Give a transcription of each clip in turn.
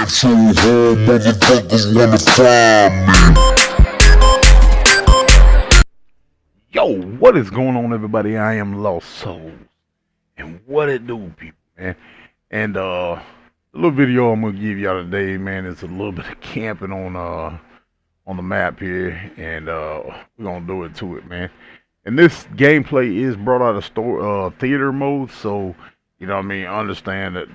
So hard, motherfuckers wanna find me. Yo, what is going on, everybody? I am Lost Souls, and what it do, people, man? And the little video I'm gonna give y'all today, man, is a little bit of camping on the map here, and we're gonna do it to it, man. And this gameplay is brought out of theater mode, so you know what I mean. Understand that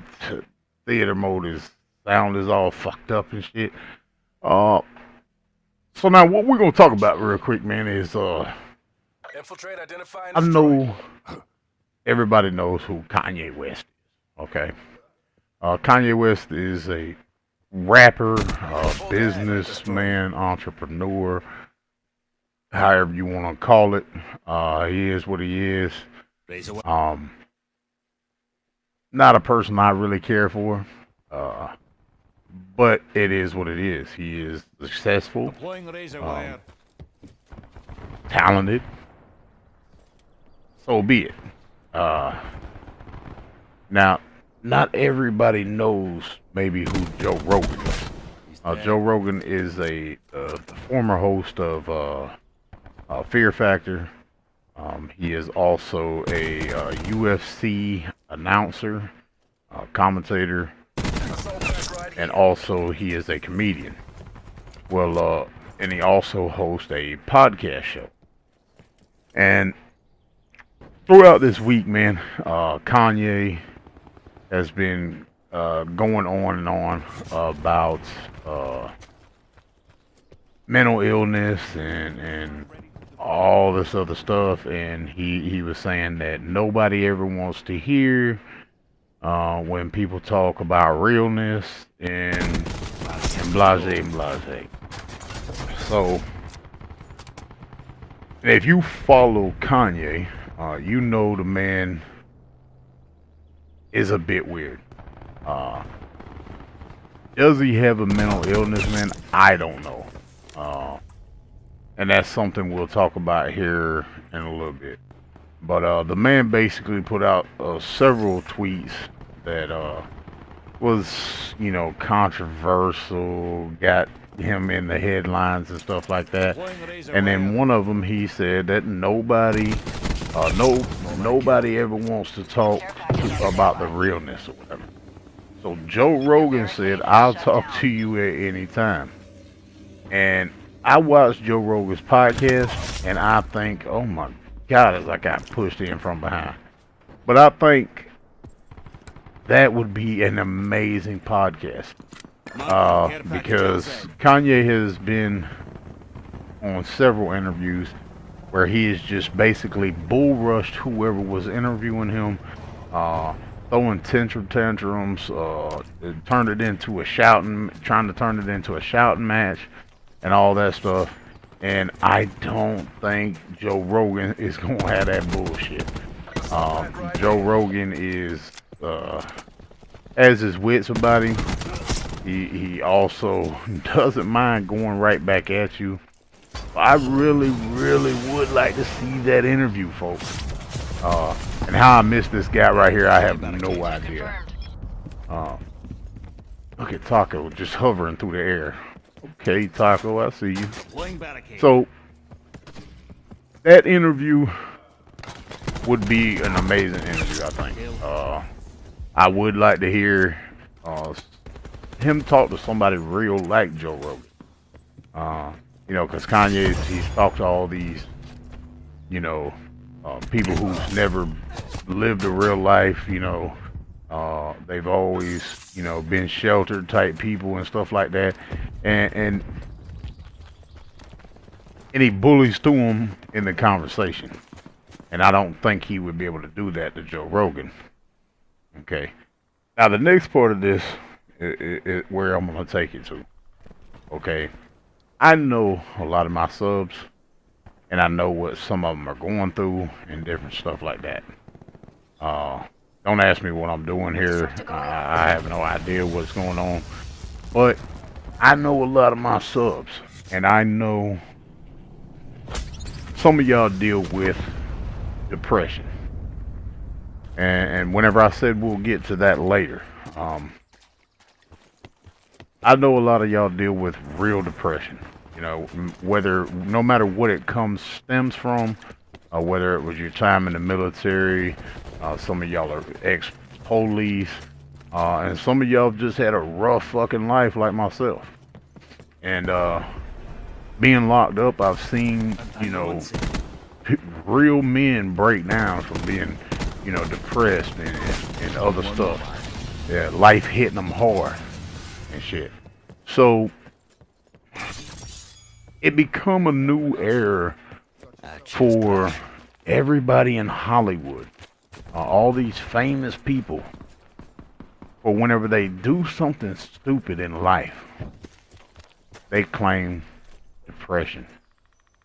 theater mode is sound is all fucked up and shit. So now what we're gonna talk about real quick, man, is Infiltrate, identify, and I destroy. know everybody knows who Kanye West is. Okay, Kanye West is a rapper, businessman, entrepreneur, however you want to call it. He is what he is. Not a person I really care for, but it is what it is. He is successful, talented. So be it. Now, not everybody knows maybe who Joe Rogan is. Joe Rogan is the former host of Fear Factor. He is also a UFC announcer, commentator, and also he is a comedian. Well, and he also hosts a podcast show. And throughout this week, man, Kanye has been going on and on about mental illness and all this other stuff, and he was saying that nobody ever wants to hear when people talk about realness and blase and blase. So if you follow Kanye, you know the man is a bit weird. Does he have a mental illness, man? I don't know. And that's something we'll talk about here in a little bit. But the man basically put out several tweets that was, you know, controversial, got him in the headlines and stuff like that. And then one of them, he said that nobody ever wants to talk about the realness or whatever. So Joe Rogan said, "I'll talk to you at any time." And I watched Joe Rogan's podcast, and I think, oh my God, as I got pushed in from behind. But I think that would be an amazing podcast. Because Kanye has been on several interviews where he has just basically bull rushed whoever was interviewing him, throwing tantrums, turned it into a trying to turn it into a shouting match, and all that stuff. And I don't think Joe Rogan is gonna have that bullshit. Joe Rogan is has his wits about him. He also doesn't mind going right back at you. I really would like to see that interview, folks. And how I missed this guy right here, I have no idea. Look at Taco just hovering through the air. Okay, Taco, I see you. So, that interview would be an amazing interview, I think. I would like to hear him talk to somebody real like Joe Rogan. You know, because he's talked to all these, you know, people who's never lived a real life, you know. They've always, you know, been sheltered type people and stuff like that. And he bullies through them in the conversation. And I don't think he would be able to do that to Joe Rogan. Okay. Now, the next part of this is where I'm going to take it to. Okay. I know a lot of my subs, and I know what some of them are going through and different stuff like that. Don't ask me what I'm doing here. I have no idea what's going on. But I know a lot of my subs, and I know some of y'all deal with depression. And whenever I said we'll get to that later, I know a lot of y'all deal with real depression. You know, no matter what it stems from, whether it was your time in the military, some of y'all are ex-police, and some of y'all just had a rough fucking life like myself. And being locked up, I've seen, you know, real men break down from being, you know, depressed and other stuff. Yeah, life hitting them hard and shit. So it become a new era for everybody in Hollywood, all these famous people, for whenever they do something stupid in life, they claim depression.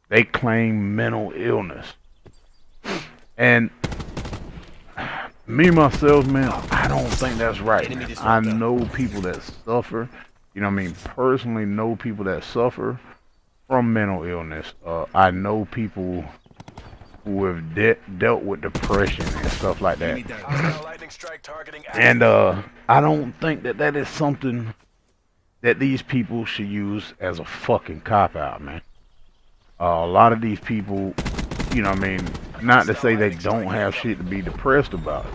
They claim mental illness. And me myself, man, I don't think that's right. Man. I know people that suffer, you know what I mean, personally know people that suffer from mental illness. I know people who have dealt with depression and stuff like that. And I don't think that that is something that these people should use as a fucking cop-out, man. A lot of these people, you know what I mean, not to say they don't have shit to be depressed about,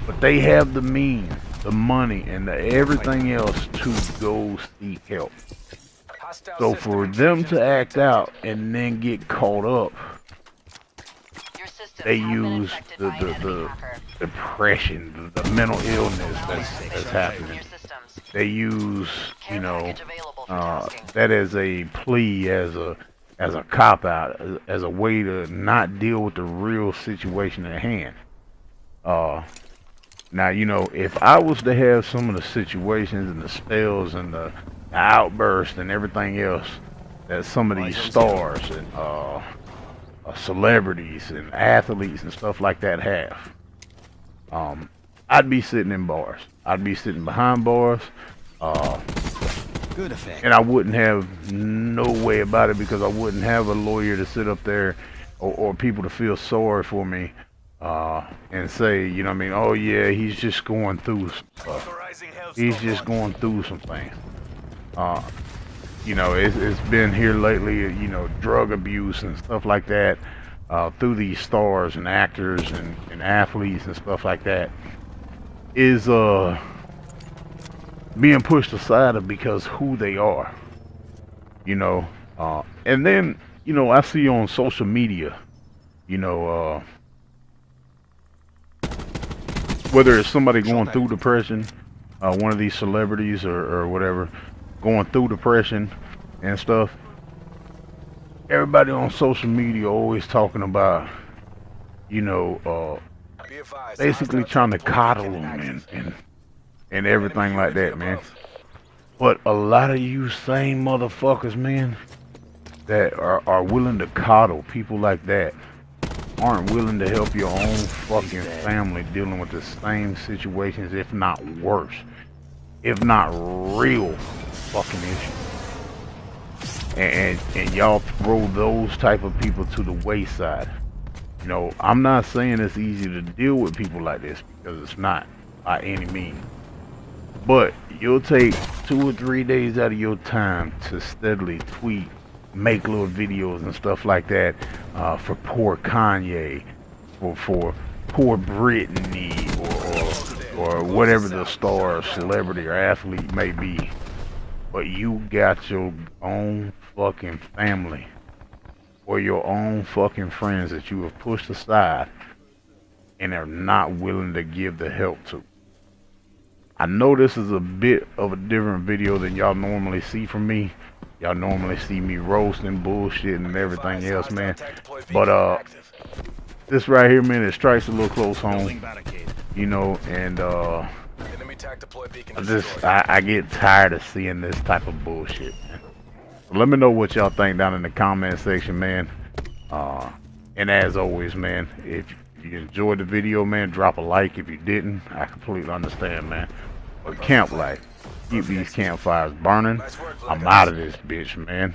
but they have the means, the money, and the everything else to go seek help. So for them to act out and then get caught up, they use the depression, the mental illness that's happening. They use, you know, that as a plea, as a cop out, as a way to not deal with the real situation at hand. Now, you know, if I was to have some of the situations and the spells and the outbursts and everything else that some of these stars and celebrities and athletes and stuff like that have, I'd be sitting in bars. I'd be sitting behind bars, Good effect. and I wouldn't have no way about it because I wouldn't have a lawyer to sit up there or people to feel sorry for me and say, you know what I mean, oh yeah, he's just going through some stuff. He's just going through some things. You know, it's been here lately, you know, drug abuse and stuff like that through these stars and actors and athletes and stuff like that is being pushed aside because who they are, you know. And then, you know, I see on social media, you know, whether it's somebody going through depression, one of these celebrities or whatever, going through depression and stuff, everybody on social media always talking about, you know, basically trying to coddle them and everything like that, man. But a lot of you same motherfuckers, man, that are willing to coddle people like that aren't willing to help your own fucking family dealing with the same situations, if not worse, if not real fucking issues. And y'all throw those type of people to the wayside. You know, I'm not saying it's easy to deal with people like this, because it's not by any means. But you'll take 2 or 3 days out of your time to steadily tweet, make little videos and stuff like that for poor Kanye, for poor Britney, or whatever the star, celebrity, or athlete may be. But you got your own fucking family or your own fucking friends that you have pushed aside and are not willing to give the help to. I know this is a bit of a different video than y'all normally see from me. Y'all normally see me roasting, bullshit, and everything else, man. But this right here, man, it strikes a little close home, you know, and I get tired of seeing this type of bullshit, man. So let me know what y'all think down in the comment section, man. And as always, man, if you enjoyed the video, man, drop a like. If you didn't, I completely understand, man. But camp life, keep these campfires burning. I'm out of this bitch, man.